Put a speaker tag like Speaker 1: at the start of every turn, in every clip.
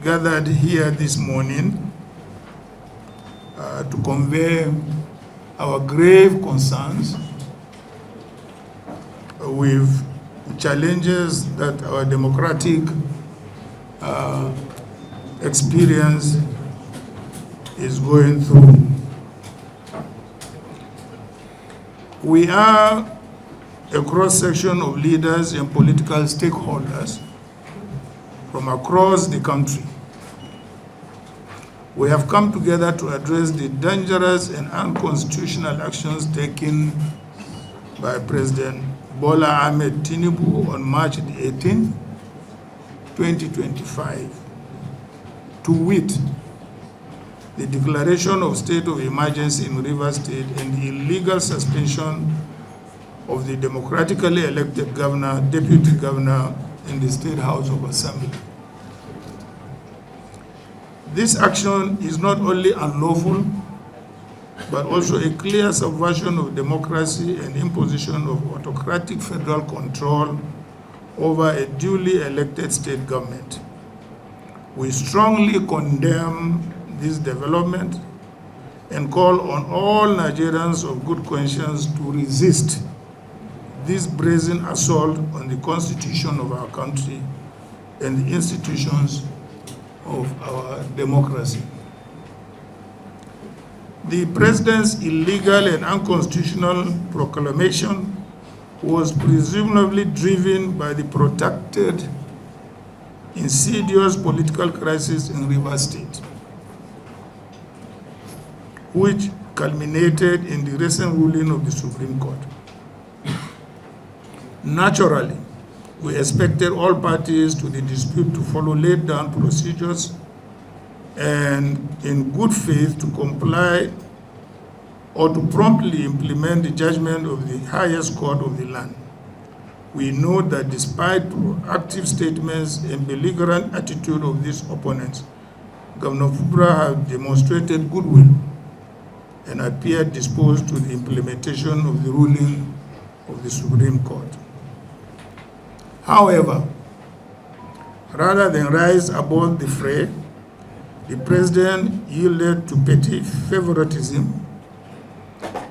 Speaker 1: gathered here this morning to convey our grave concerns with challenges that our democratic experience is going through. We are a cross-section of leaders and political stakeholders from across the country. We have come together to address the dangerous and unconstitutional actions taken by President Bola Ahmed Tinubu on March 18, 2025, to wit, the declaration of state of emergency in Rivers State and the illegal suspension of the democratically elected governor, deputy governor in the State House of Assembly. This action is not only unlawful, but also a clear subversion of democracy and imposition of autocratic federal control over a duly elected state government. We strongly condemn this development and call on all Nigerians of good conscience to resist this brazen assault on the constitution of our country and the institutions of our democracy. The president's illegal and unconstitutional proclamation was presumably driven by the protracted, insidious political crisis in Rivers State, which culminated in the recent ruling of the Supreme Court. Naturally, we expected all parties to the dispute to follow laid down procedures and in good faith to comply or to promptly implement the judgment of the highest court of the land. We know that despite proactive statements and belligerent attitude of these opponents, Governor Fubara has demonstrated goodwill and appeared disposed to the implementation of the ruling of the Supreme Court. However, rather than rise above the fray, the president yielded to petty favoritism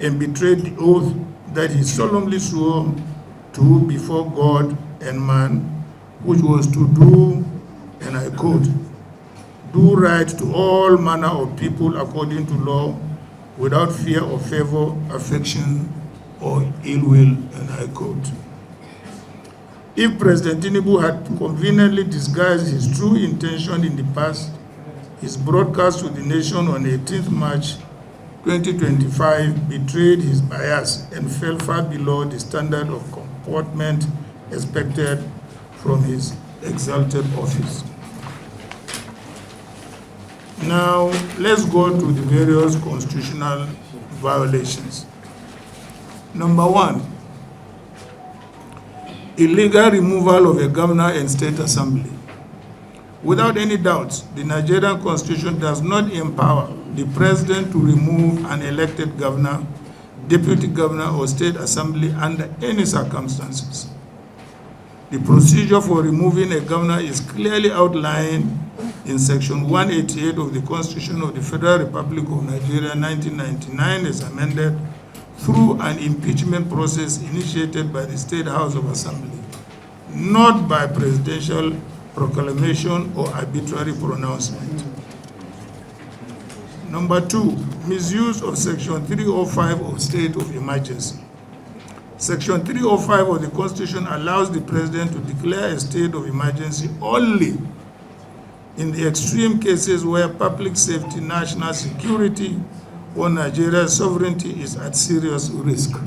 Speaker 1: and betrayed the oath that he solemnly swore to before God and man, which was to do, and I quote, do right to all manner of people according to law, without fear of favor, affection, or ill will, and I quote. If President Tinubu had conveniently disguised his true intention in the past, his broadcast to the nation on 18th March 2025 betrayed his bias and fell far below the standard of comportment expected from his exalted office. Now, let's go to the various constitutional violations. Number one, illegal removal of a governor and state assembly. Without any doubt, the Nigerian Constitution does not empower the president to remove an elected governor, deputy governor, or state assembly under any circumstances. The procedure for removing a governor is clearly outlined in Section 188 of the Constitution of the Federal Republic of Nigeria, 1999, as amended, through an impeachment process initiated by the State House of Assembly, not by presidential proclamation or arbitrary pronouncement. Number two, misuse of Section 305 of State of Emergency. Section 305 of the Constitution allows the President to declare a state of emergency only in the extreme cases where public safety, national security, or Nigeria's sovereignty is at serious risk.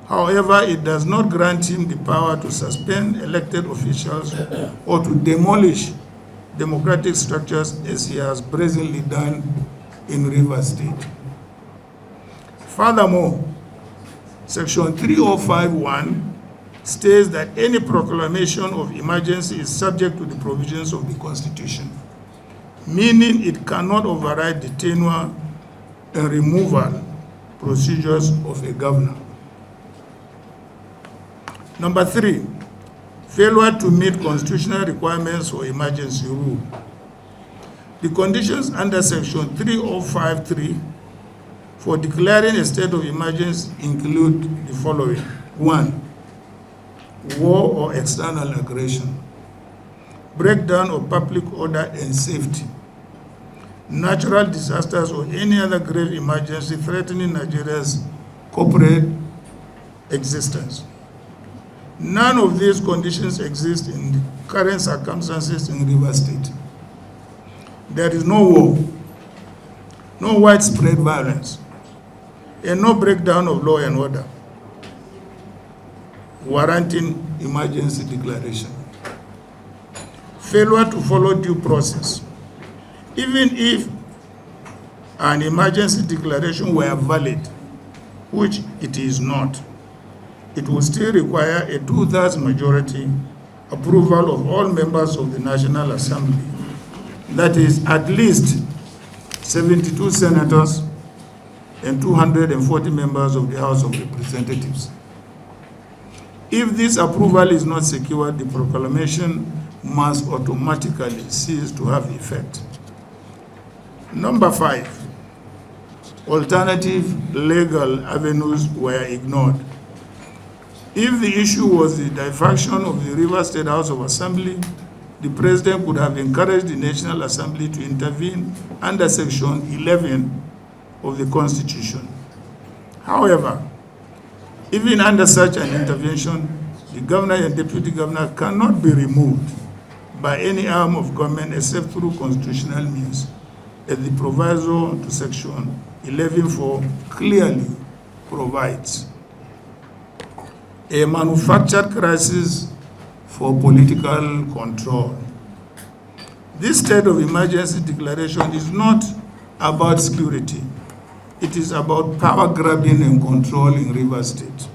Speaker 1: However, it does not grant him the power to suspend elected officials or to demolish democratic structures as he has brazenly done in Rivers State. Furthermore, Section 305(1) states that any proclamation of emergency is subject to the provisions of the Constitution, meaning it cannot override the tenure and removal procedures of a governor. Number three, failure to meet constitutional requirements for emergency rule. The conditions under Section 3053 for declaring a state of emergency include the following. 1. War or external aggression. Breakdown of public order and safety. Natural disasters or any other grave emergency threatening Nigeria's corporate existence. None of these conditions exist in the current circumstances in Rivers State. There is no war, no widespread violence, and no breakdown of law and order warranting emergency declaration. Failure to follow due process. Even if an emergency declaration were valid, which it is not, it will still require a 2/3 majority approval of all members of the National Assembly. That is at least 72 senators and 240 members of the House of Representatives. If this approval is not secured, the proclamation must automatically cease to have effect. Number 5, alternative legal avenues were ignored. If the issue was the defection of the Rivers State House of Assembly, the President could have encouraged the National Assembly to intervene under Section 11 of the Constitution. However, even under such an intervention, the governor and deputy governor cannot be removed by any arm of government except through constitutional means, as the proviso to Section 11(4) clearly provides. A manufactured crisis for political control. This state of emergency declaration is not about security. It is about power grabbing and control in Rivers State.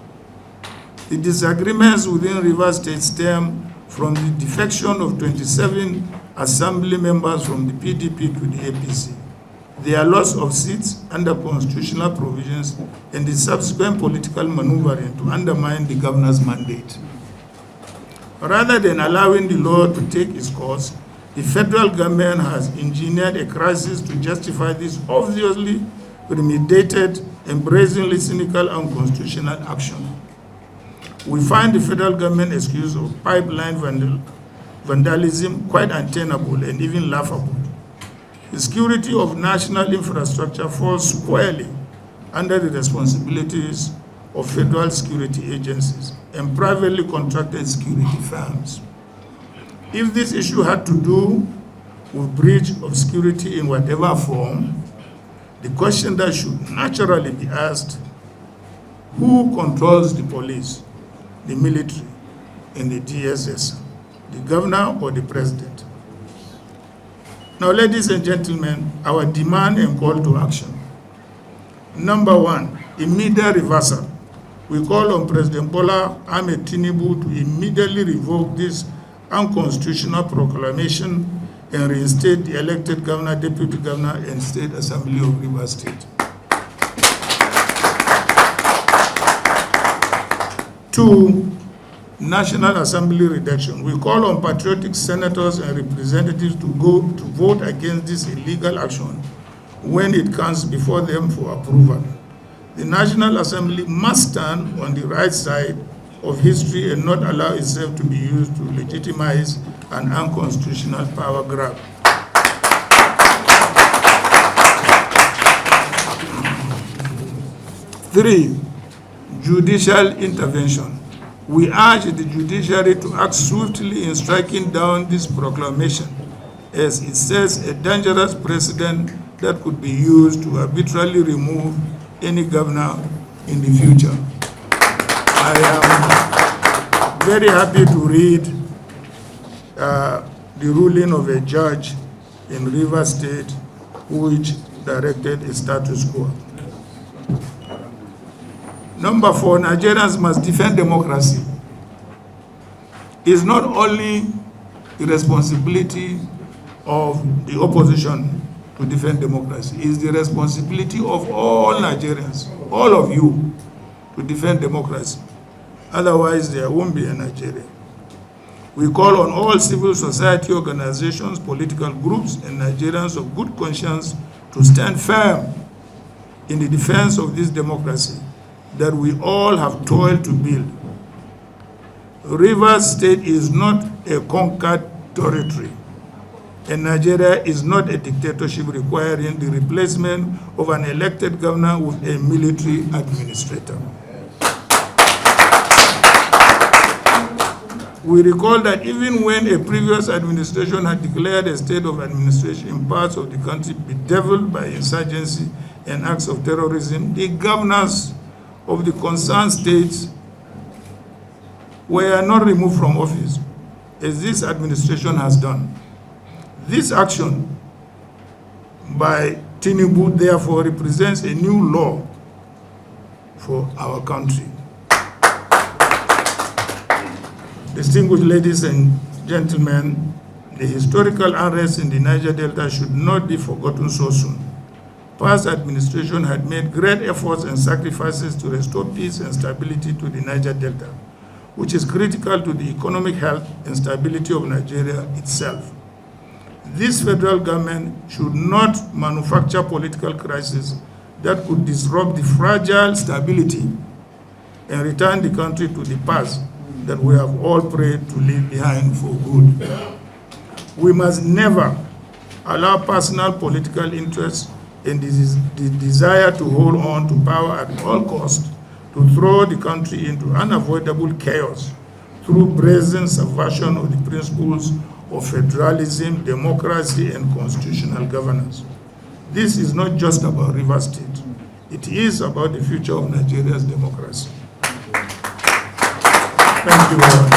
Speaker 1: The disagreements within Rivers State stem from the defection of 27 assembly members from the PDP to the APC, their loss of seats under constitutional provisions, and the subsequent political maneuvering to undermine the governor's mandate. Rather than allowing the law to take its course, the federal government has engineered a crisis to justify this obviously premeditated and brazenly cynical and unconstitutional action. We find the federal government excuse of pipeline vandalism quite untenable and even laughable. The security of national infrastructure falls squarely under the responsibilities of federal security agencies and privately contracted security firms. If this issue had to do with breach of security in whatever form, the question that should naturally be asked: who controls the police, the military, and the DSS, the governor or the president? Now, ladies and gentlemen, our demand and call to action. Number 1, immediate reversal. We call on President Bola Ahmed Tinubu to immediately revoke this unconstitutional proclamation and reinstate the elected governor, deputy governor, and state assembly of Rivers State. 2, National Assembly reduction. We call on patriotic senators and representatives to vote against this illegal action when it comes before them for approval. The National Assembly must stand on the right side of history and not allow itself to be used to legitimize an unconstitutional power grab. 3, judicial intervention. We urge the judiciary to act swiftly in striking down this proclamation, as it sets a dangerous precedent that could be used to arbitrarily remove any governor in the future. I am very happy to read the ruling of a judge in Rivers State which directed a status quo. Number 4, Nigerians must defend democracy. It's not only the responsibility of the opposition to defend democracy. It's the responsibility of all Nigerians, all of you, to defend democracy. Otherwise, there won't be a Nigeria. We call on all civil society organizations, political groups, and Nigerians of good conscience to stand firm in the defense of this democracy that we all have toiled to build. Rivers State is not a conquered territory, and Nigeria is not a dictatorship requiring the replacement of an elected governor with a military administrator. We recall that even when a previous administration had declared a state of administration in parts of the country bedeviled by insurgency and acts of terrorism, the governors of the concerned states were not removed from office, as this administration has done. This action by Tinubu, therefore, represents a new law for our country. Distinguished ladies and gentlemen, the historical unrest in the Niger Delta should not be forgotten so soon. Past administration had made great efforts and sacrifices to restore peace and stability to the Niger Delta, which is critical to the economic health and stability of Nigeria itself. This federal government should not manufacture political crises that could disrupt the fragile stability and return the country to the past that we have all prayed to leave behind for good. We must never allow personal political interests and the desire to hold on to power at all costs to throw the country into unavoidable chaos through brazen subversion of the principles of federalism, democracy, and constitutional governance. This is not just about Rivers State. It is about the future of Nigeria's democracy. Thank you very much.